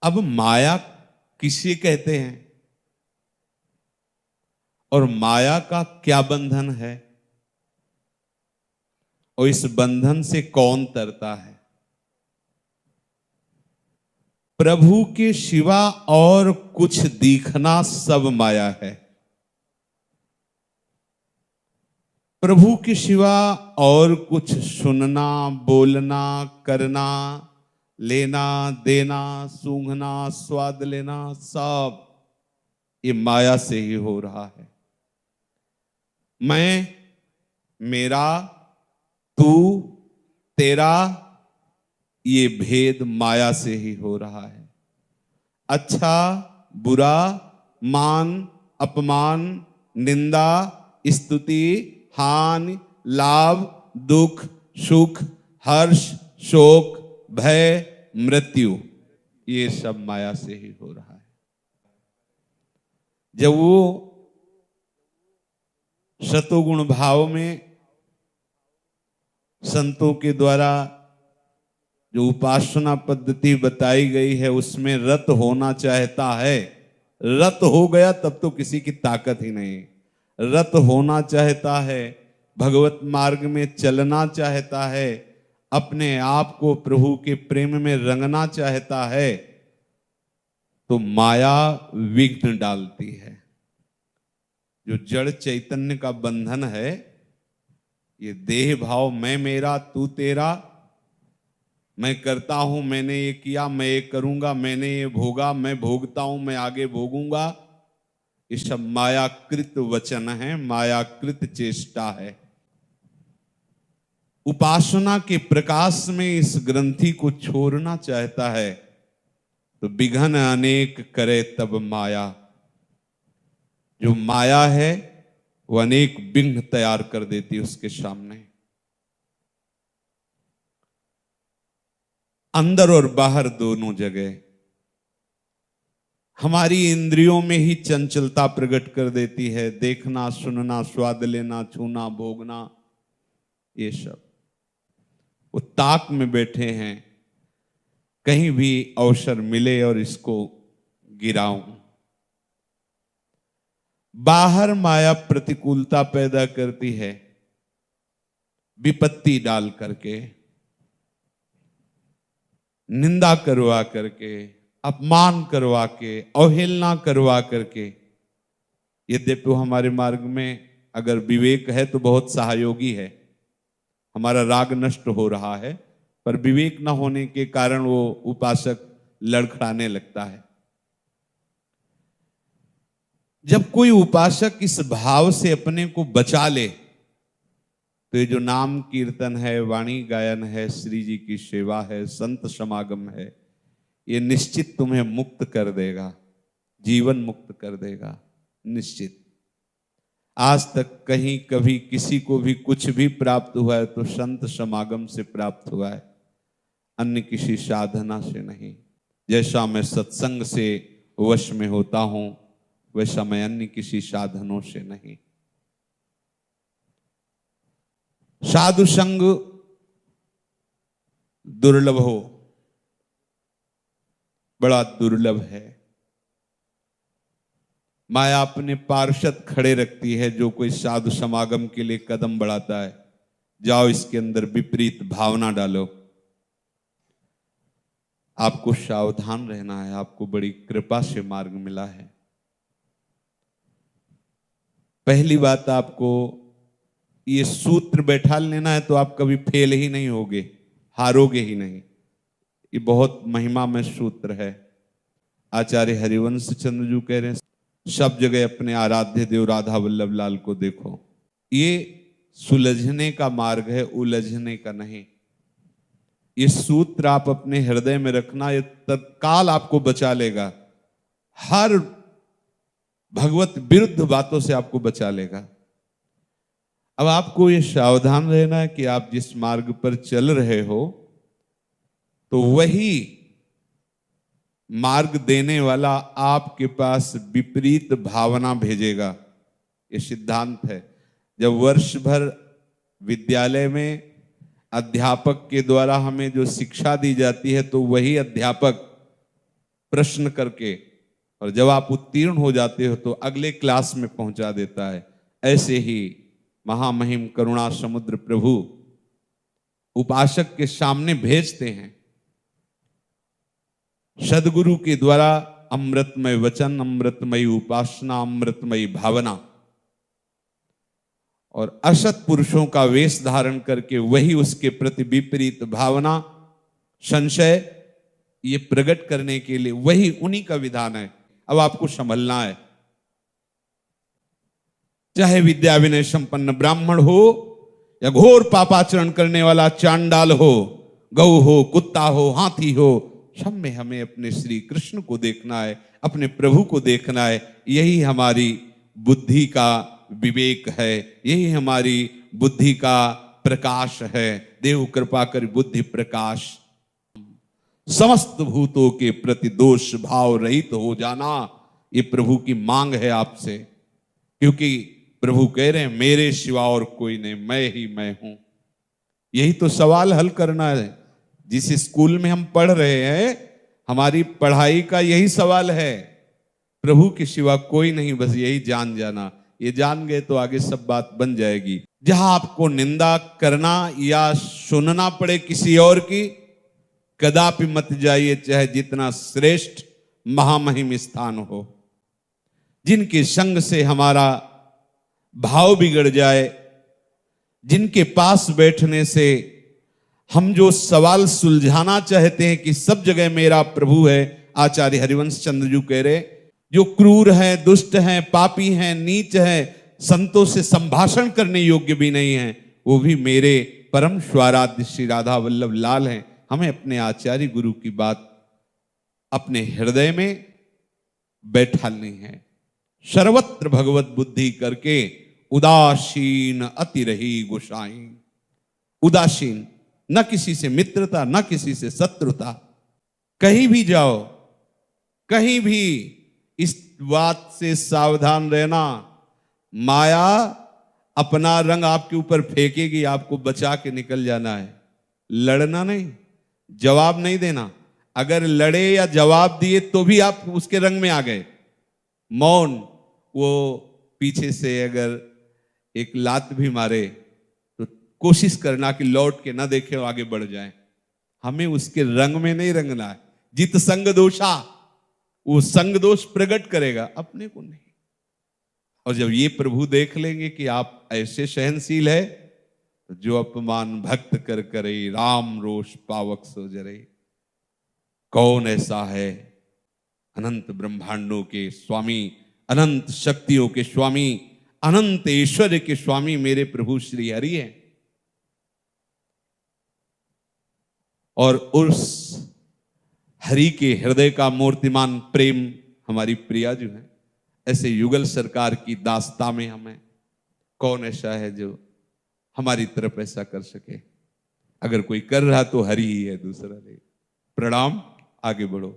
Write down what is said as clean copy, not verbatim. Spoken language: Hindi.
अब माया किसे कहते हैं और माया का क्या बंधन है और इस बंधन से कौन तरता है? प्रभु के सिवा और कुछ दिखना सब माया है। प्रभु के सिवा और कुछ सुनना, बोलना, करना, लेना, देना, सूंघना, स्वाद लेना, सब ये माया से ही हो रहा है। मैं, मेरा, तू, तेरा, ये भेद माया से ही हो रहा है। अच्छा, बुरा, मान, अपमान, निंदा, स्तुति, हानि, लाभ, दुख, सुख, हर्ष, शोक, भय, मृत्यु, ये सब माया से ही हो रहा है। जब वो सतोगुण भाव में संतों के द्वारा जो उपासना पद्धति बताई गई है उसमें रत होना चाहता है, रत हो गया तब तो किसी की ताकत ही नहीं। रत होना चाहता है, भगवत मार्ग में चलना चाहता है, अपने आप को प्रभु के प्रेम में रंगना चाहता है, तो माया विघ्न डालती है। जो जड़ चैतन्य का बंधन है, ये देह भाव, मैं मेरा, तू तेरा, मैं करता हूं, मैंने ये किया, मैं ये करूंगा, मैंने ये भोगा, मैं भोगता हूं, मैं आगे भोगूंगा, ये सब मायाकृत वचन है, मायाकृत चेष्टा है। उपासना के प्रकाश में इस ग्रंथि को छोड़ना चाहता है तो विघन अनेक करे तब माया। जो माया है वो अनेक विघ्न तैयार कर देती है उसके सामने। अंदर और बाहर दोनों जगह हमारी इंद्रियों में ही चंचलता प्रकट कर देती है। देखना, सुनना, स्वाद लेना, छूना, भोगना, ये सब। वो ताक में बैठे हैं, कहीं भी अवसर मिले और इसको गिराऊं। बाहर माया प्रतिकूलता पैदा करती है, विपत्ति डाल करके, निंदा करवा करके, अपमान करवा के, अवहेलना करवा करके। यद्यपि हमारे मार्ग में अगर विवेक है तो बहुत सहयोगी है। हमारा राग नष्ट हो रहा है, पर विवेक न होने के कारण वो उपासक लड़खड़ाने लगता है। जब कोई उपासक इस भाव से अपने को बचा ले तो ये जो नाम कीर्तन है, वाणी गायन है, श्री जी की सेवा है, संत समागम है, ये निश्चित तुम्हें मुक्त कर देगा, जीवन मुक्त कर देगा, निश्चित। आज तक कहीं कभी किसी को भी कुछ भी प्राप्त हुआ है तो संत समागम से प्राप्त हुआ है, अन्य किसी साधना से नहीं। जैसा मैं सत्संग से वश में होता हूं वैसा मैं अन्य किसी साधनों से नहीं। साधु संग दुर्लभ हो, बड़ा दुर्लभ है। माया अपने पार्षद खड़े रखती है, जो कोई साधु समागम के लिए कदम बढ़ाता है, जाओ इसके अंदर विपरीत भावना डालो। आपको सावधान रहना है, आपको बड़ी कृपा से मार्ग मिला है। पहली बात, आपको ये सूत्र बैठा लेना है तो आप कभी फेल ही नहीं होगे, हारोगे ही नहीं। ये बहुत महिमा में सूत्र है। आचार्य हरिवंश चंद्र जी कह रहे हैं, सब जगह अपने आराध्य देव राधा वल्लभ लाल को देखो। ये सुलझने का मार्ग है, उलझने का नहीं। ये सूत्र आप अपने हृदय में रखना, ये तत्काल आपको बचा लेगा, हर भगवत विरुद्ध बातों से आपको बचा लेगा। अब आपको ये सावधान रहना है कि आप जिस मार्ग पर चल रहे हो तो वही मार्ग देने वाला आपके पास विपरीत भावना भेजेगा। ये सिद्धांत है। जब वर्ष भर विद्यालय में अध्यापक के द्वारा हमें जो शिक्षा दी जाती है तो वही अध्यापक प्रश्न करके, और जब आप उत्तीर्ण हो जाते हो तो अगले क्लास में पहुंचा देता है। ऐसे ही महामहिम करुणा समुद्र प्रभु उपासक के सामने भेजते हैं सदगुरु के द्वारा अमृतमय वचन, अमृतमयी उपासना, अमृतमयी भावना, और असत पुरुषों का वेश धारण करके वही उसके प्रति विपरीत भावना, संशय, ये प्रकट करने के लिए वही उन्हीं का विधान है। अब आपको संभलना है, चाहे विद्या विनय संपन्न ब्राह्मण हो या घोर पापाचरण करने वाला चांडाल हो, गऊ हो, कुत्ता हो, हाथी हो, सब में हमें अपने श्री कृष्ण को देखना है, अपने प्रभु को देखना है। यही हमारी बुद्धि का विवेक है, यही हमारी बुद्धि का प्रकाश है। देव कृपा कर बुद्धि प्रकाश, समस्त भूतों के प्रति दोष भाव रहित हो जाना, ये प्रभु की मांग है आपसे। क्योंकि प्रभु कह रहे हैं मेरे सिवा और कोई नहीं, मैं ही मैं हूं। यही तो सवाल हल करना है। जिस स्कूल में हम पढ़ रहे हैं, हमारी पढ़ाई का यही सवाल है, प्रभु के सिवा कोई नहीं, बस यही जान जाना। ये जान गए तो आगे सब बात बन जाएगी। जहां आपको निंदा करना या सुनना पड़े किसी और की, कदापि मत जाइए, चाहे जितना श्रेष्ठ महामहिम स्थान हो। जिनके संग से हमारा भाव बिगड़ जाए, जिनके पास बैठने से हम जो सवाल सुलझाना चाहते हैं कि सब जगह मेरा प्रभु है, आचार्य हरिवंश चंद्र जी कह रहे, जो क्रूर हैं, दुष्ट हैं, पापी हैं, नीच हैं, संतों से संभाषण करने योग्य भी नहीं हैं, वो भी मेरे परम स्वाराध्य श्री राधा वल्लभ लाल हैं। हमें अपने आचार्य गुरु की बात अपने हृदय में बैठालनी है। सर्वत्र भगवत बुद्धि करके उदासीन अति रही गोसाई। उदासीन, न किसी से मित्रता, न किसी से शत्रुता। कहीं भी जाओ, कहीं भी इस बात से सावधान रहना, माया अपना रंग आपके ऊपर फेंकेगी, आपको बचा के निकल जाना है। लड़ना नहीं, जवाब नहीं देना। अगर लड़े या जवाब दिए तो भी आप उसके रंग में आ गए। मौन, वो पीछे से अगर एक लात भी मारे तो कोशिश करना कि लौट के ना देखे और आगे बढ़ जाए। हमें उसके रंग में नहीं रंगना है। जित संग दोषा, वो संग दोष प्रकट करेगा, अपने को नहीं। और जब ये प्रभु देख लेंगे कि आप ऐसे सहनशील है, तो जो अपमान भक्त कर करे राम रोष पावक सो जरे। कौन ऐसा है? अनंत ब्रह्मांडों के स्वामी, अनंत शक्तियों के स्वामी, अनंत ऐश्वर्य के स्वामी मेरे प्रभु श्री हरि हैं। और उस हरि के हृदय का मूर्तिमान प्रेम हमारी प्रिया जो है, ऐसे युगल सरकार की दास्ता में हमें कौन ऐसा है जो हमारी तरफ ऐसा कर सके? अगर कोई कर रहा तो हरि ही है, दूसरा नहीं। प्रणाम, आगे बढ़ो।